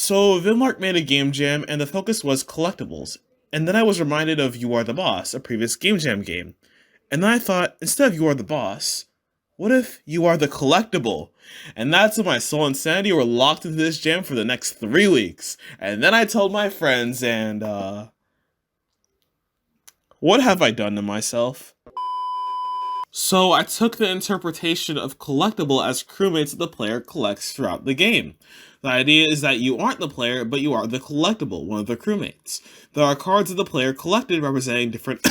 So Vimlark made a game jam and the focus was collectibles. And then I was reminded of You Are the Boss, a previous game jam game. And then I thought, instead of You Are the Boss, what if you are the collectible? And that's when my soul and sanity were locked into this jam for the next 3 weeks. And then I told my friends and what have I done to myself? So I took the interpretation of collectible as crewmates that the player collects throughout the game. The idea is that you aren't the player, but you are the collectible, one of the crewmates. There are cards that the player collected representing different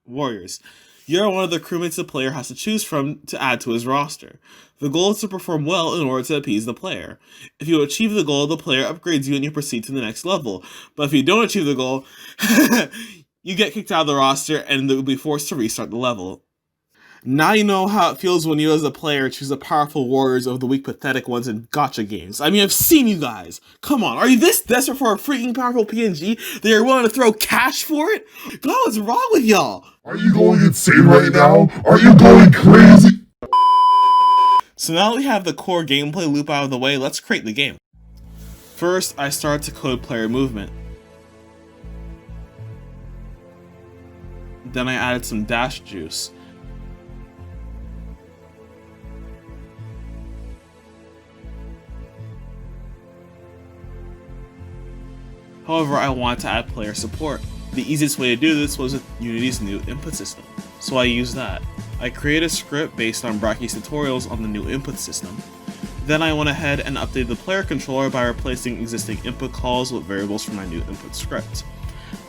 warriors. You're one of the crewmates the player has to choose from to add to his roster. The goal is to perform well in order to appease the player. If you achieve the goal, the player upgrades you and you proceed to the next level. But if you don't achieve the goal, you get kicked out of the roster and you'll be forced to restart the level. Now you know how it feels when you as a player choose the powerful warriors over the weak pathetic ones in gacha games. I mean, I've seen you guys. Come on, are you this desperate for a freaking powerful PNG that you're willing to throw cash for it? God, what's wrong with y'all? Are you going insane right now? Are you going crazy? So now that we have the core gameplay loop out of the way, let's create the game. First, I started to code player movement. Then I added some dash juice. However, I wanted to add player support. The easiest way to do this was with Unity's new input system, so I used that. I created a script based on Bracky's tutorials on the new input system. Then I went ahead and updated the player controller by replacing existing input calls with variables from my new input script.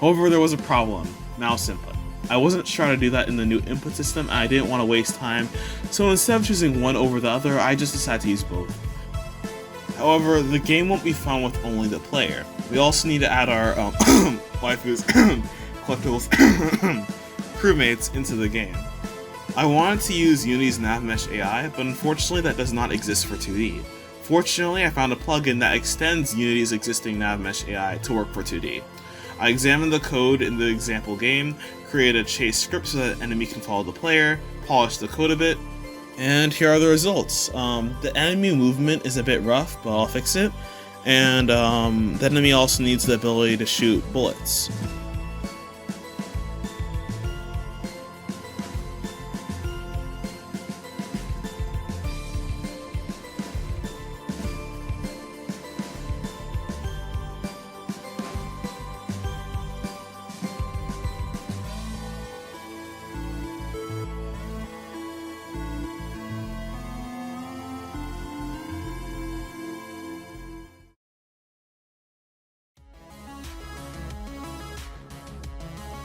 However, there was a problem: mouse input. I wasn't sure how to do that in the new input system and I didn't want to waste time, so instead of choosing one over the other, I just decided to use both. However, the game won't be fun with only the player. We also need to add our waifus, collectibles, crewmates into the game. I wanted to use Unity's NavMesh AI, but unfortunately that does not exist for 2D. Fortunately, I found a plugin that extends Unity's existing NavMesh AI to work for 2D. I examined the code in the example game, created a chase script so that the enemy can follow the player, polished the code a bit, and here are the results. The enemy movement is a bit rough, but I'll fix it. And the enemy also needs the ability to shoot bullets.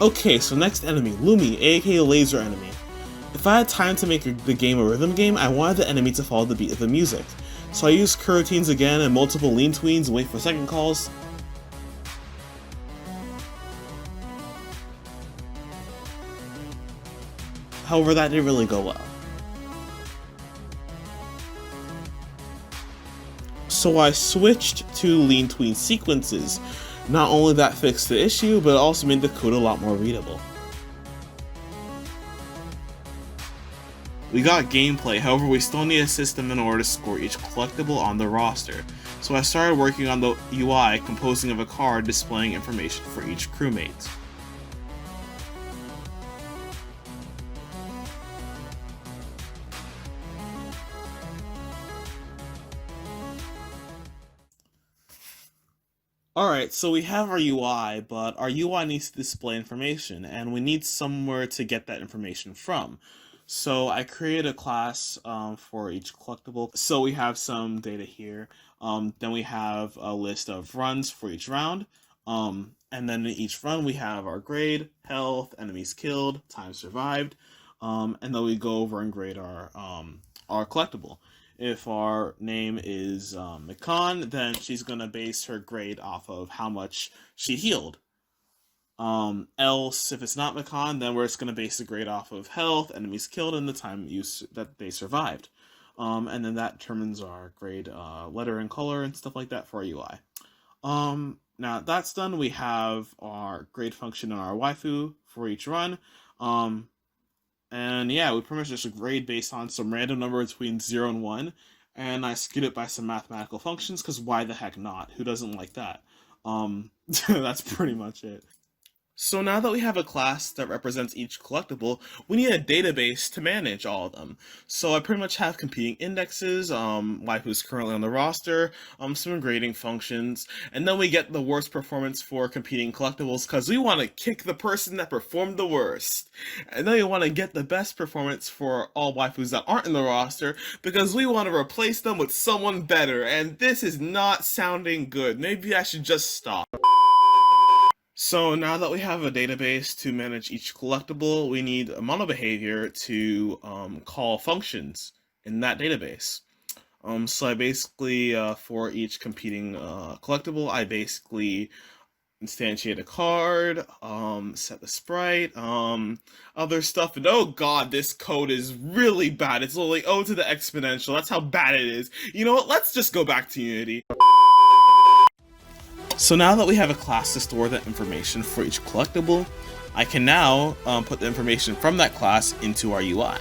Okay, so next enemy, Lumi, aka Laser Enemy. If I had time to make the game a rhythm game, I wanted the enemy to follow the beat of the music. So I used coroutines again and multiple lean tweens and wait for second calls. However, that didn't really go well. So I switched to lean tween sequences. Not only that fixed the issue, but it also made the code a lot more readable. We got gameplay, however we still need a system in order to score each collectible on the roster. So I started working on the UI composing of a card displaying information for each crewmate. Alright, so we have our UI, but our UI needs to display information, and we need somewhere to get that information from. So I created a class for each collectible. So we have some data here. Then we have a list of runs for each round. And then in each run we have our grade, health, enemies killed, time survived. And then we go over and grade our collectible. If our name is McCon, then she's going to base her grade off of how much she healed. Else, if it's not McCon, then we're just going to base the grade off of health, enemies killed, and the time that they survived. And then that determines our grade letter and color and stuff like that for our UI. Now that's done, we have our grade function and our waifu for each run. And yeah, we pretty much just grade based on some random number between 0 and 1. and I skewed it by some mathematical functions, because why the heck not? Who doesn't like that? That's pretty much it. So now that we have a class that represents each collectible, we need a database to manage all of them. So I pretty much have competing indexes, who's currently on the roster, some grading functions, and then we get the worst performance for competing collectibles because we want to kick the person that performed the worst. And then we want to get the best performance for all waifus that aren't in the roster because we want to replace them with someone better, and this is not sounding good. Maybe I should just stop. So now that we have a database to manage each collectible, we need a model behavior to call functions in that database. So I basically, for each competing collectible, I basically instantiate a card, set the sprite, other stuff, and oh god, this code is really bad. It's literally O to the exponential. That's how bad it is. You know what? Let's just go back to Unity. So now that we have a class to store that information for each collectible, I can now put the information from that class into our UI.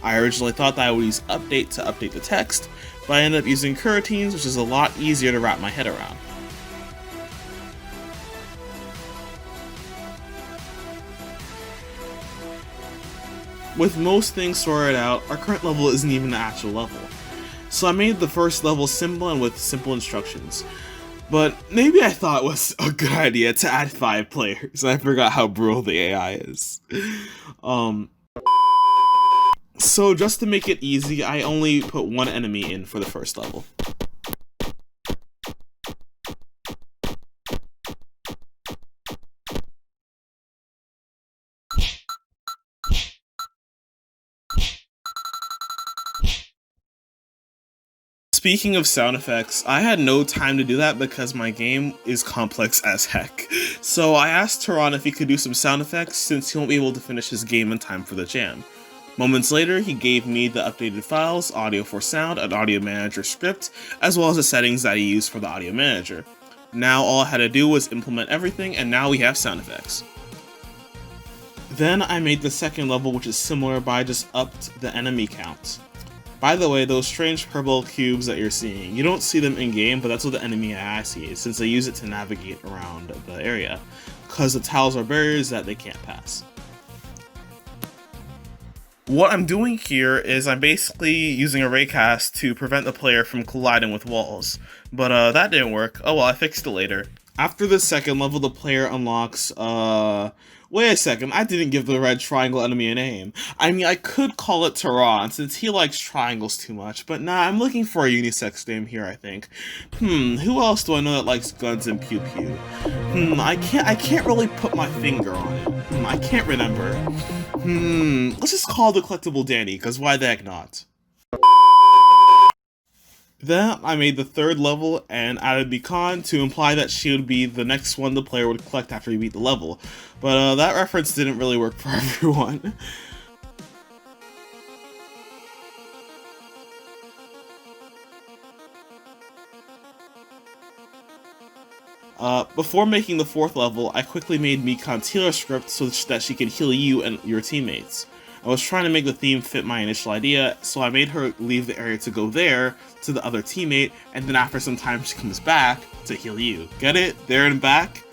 I originally thought that I would use update to update the text, but I ended up using coroutines, which is a lot easier to wrap my head around. With most things sorted out, our current level isn't even the actual level. So I made the first level simple and with simple instructions. But maybe I thought it was a good idea to add 5 players, and I forgot how brutal the AI is. So just to make it easy, I only put 1 enemy in for the first level. Speaking of sound effects, I had no time to do that because my game is complex as heck. So I asked Terran if he could do some sound effects since he won't be able to finish his game in time for the jam. Moments later, he gave me the updated files, audio for sound, an audio manager script, as well as the settings that he used for the audio manager. Now all I had to do was implement everything, and now we have sound effects. Then I made the second level, which is similar, but I just upped the enemy count. By the way, those strange purple cubes that you're seeing, you don't see them in-game, but that's what the enemy AI sees, since they use it to navigate around the area, because the tiles are barriers that they can't pass. What I'm doing here is I'm basically using a raycast to prevent the player from colliding with walls, but that didn't work. Oh well, I fixed it later. After the second level, the player unlocks, wait a second, I didn't give the red triangle enemy a name. I mean, I could call it Terran, since he likes triangles too much, but nah, I'm looking for a unisex name here, I think. Who else do I know that likes guns and pew-pew? I can't really put my finger on it. I can't remember. Let's just call the collectible Danny, because why the heck not? Then I made the third level and added Beacon to imply that she would be the next one the player would collect after he beat the level, but that reference didn't really work for everyone. Before making the fourth level, I quickly made Beacon's healer script so that she can heal you and your teammates. I was trying to make the theme fit my initial idea, so I made her leave the area to go there, to the other teammate, and then after some time she comes back to heal you. Get it? There and back?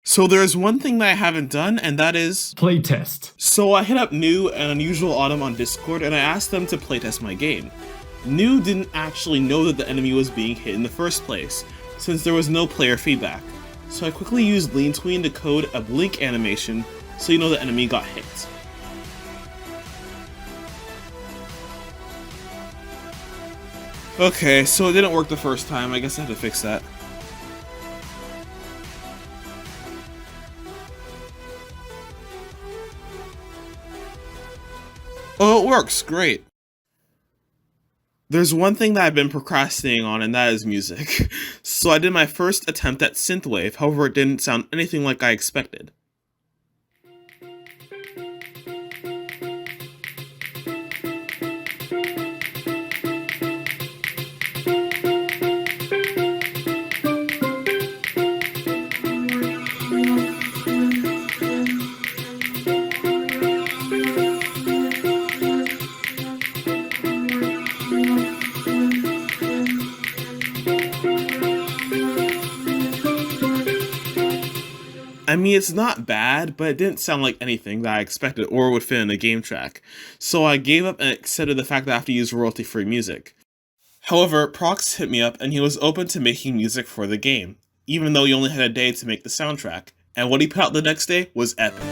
So there's one thing that I haven't done, and that is playtest. So I hit up Nooh and Unusual Autumn on Discord, and I asked them to playtest my game. Nooh didn't actually know that the enemy was being hit in the first place, since there was no player feedback. So I quickly used Lean Tween to code a blink animation, so you know the enemy got hit. Okay, so it didn't work the first time. I guess I had to fix that. Oh, it works. Great. There's one thing that I've been procrastinating on, and that is music. So I did my first attempt at synthwave, however it didn't sound anything like I expected. I mean, it's not bad, but it didn't sound like anything that I expected or would fit in a game track, so I gave up and accepted the fact that I have to use royalty-free music. However, Prox hit me up and he was open to making music for the game, even though he only had a day to make the soundtrack, and what he put out the next day was epic.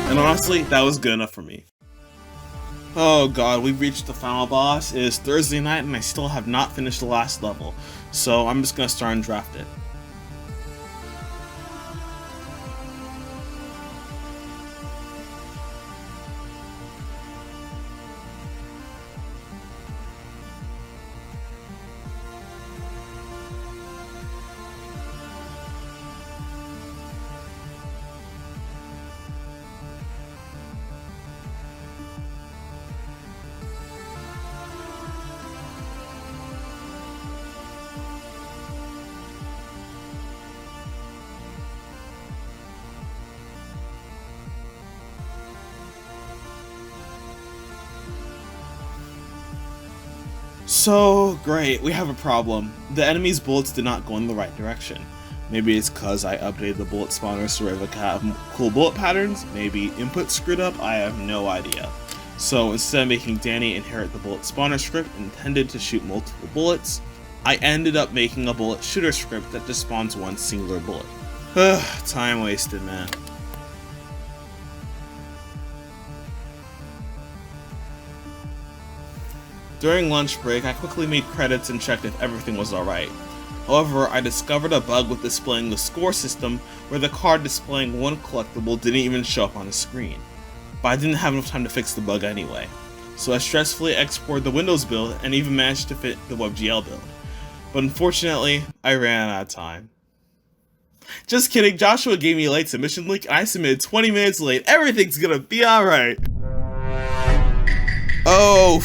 And honestly, that was good enough for me. Oh god, we've reached the final boss. It is Thursday night and I still have not finished the last level, so I'm just gonna start and draft it. So, great, we have a problem. The enemy's bullets did not go in the right direction. Maybe it's cause I updated the bullet spawners so Riva can have cool bullet patterns, maybe input screwed up, I have no idea. So instead of making Danny inherit the bullet spawner script intended to shoot multiple bullets, I ended up making a bullet shooter script that just spawns one singular bullet. Time wasted, man. During lunch break, I quickly made credits and checked if everything was alright. However, I discovered a bug with displaying the score system where the card displaying one collectible didn't even show up on the screen. But I didn't have enough time to fix the bug anyway, so I stressfully exported the Windows build and even managed to fit the WebGL build. But unfortunately, I ran out of time. Just kidding, Joshua gave me a late submission link and I submitted 20 minutes late. Everything's gonna be alright. Oh,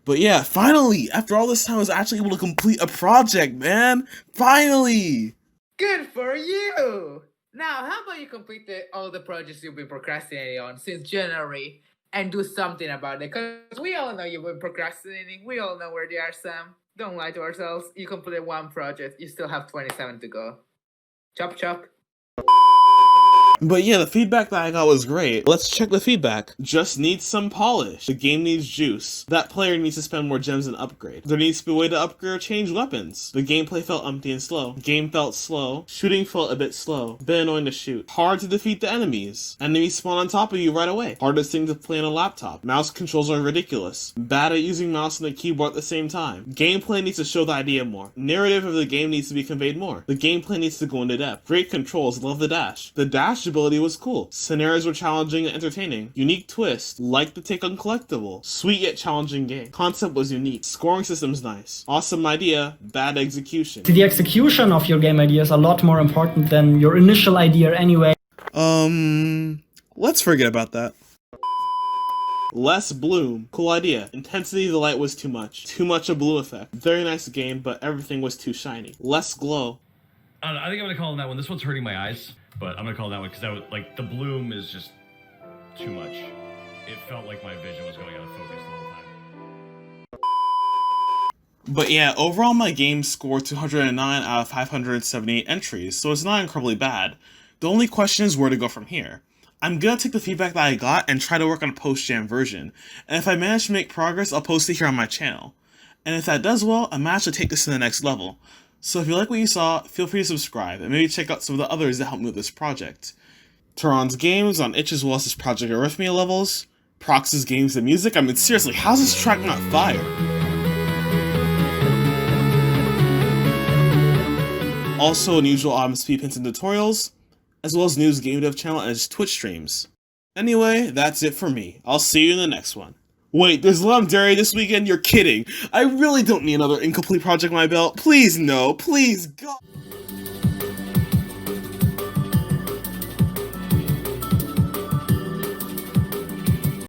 But yeah, finally, after all this time, I was actually able to complete a project, man! Finally! Good for you! Now, how about you complete all the projects you've been procrastinating on since January and do something about it? Because we all know you've been procrastinating. We all know where they are, Sam. Don't lie to ourselves. You completed one project. You still have 27 to go. Chop chop. But yeah, the feedback that I got was great. Let's check the feedback. Just needs some polish. The game needs juice. That player needs to spend more gems and upgrade. There needs to be a way to upgrade or change weapons. The gameplay felt empty and slow. Game felt slow. Shooting felt a bit slow. Bit annoying to shoot. Hard to defeat the enemies. Enemies spawn on top of you right away. Hardest thing to play on a laptop. Mouse controls are ridiculous. Bad at using mouse and a keyboard at the same time. Gameplay needs to show the idea more. Narrative of the game needs to be conveyed more. The gameplay needs to go into depth. Great controls, love the dash. The dash ability was cool. Scenarios were challenging and entertaining. Unique twist. Liked the take on collectible. Sweet yet challenging game. Concept was unique. Scoring system's nice. Awesome idea. Bad execution. The execution of your game idea is a lot more important than your initial idea anyway. Let's forget about that. Less bloom. Cool idea. Intensity of the light was too much. Too much a blue effect. Very nice game, but everything was too shiny. Less glow. I don't know, I think I'm gonna call on that one. This one's hurting my eyes, but I'm gonna call that one because that was, like, the bloom is just too much. It felt like my vision was going out of focus the whole time. But yeah, overall my game scored 209 out of 578 entries, so it's not incredibly bad. The only question is where to go from here. I'm gonna take the feedback that I got and try to work on a post-jam version, and if I manage to make progress, I'll post it here on my channel. And if that does well, I manage to take this to the next level. So if you like what you saw, feel free to subscribe, and maybe check out some of the others that helped me with this project. Terran's games on itch as well as his Project Arrhythmia levels, Prox's games and music. I mean, seriously, how's this track not fire? Also, unusual speed pins and tutorials, as well as Nooh's game dev channel and his Twitch streams. Anyway, that's it for me. I'll see you in the next one. Wait, there's Legendary this weekend? You're kidding. I really don't need another incomplete project on my belt. Please, no. Please, God.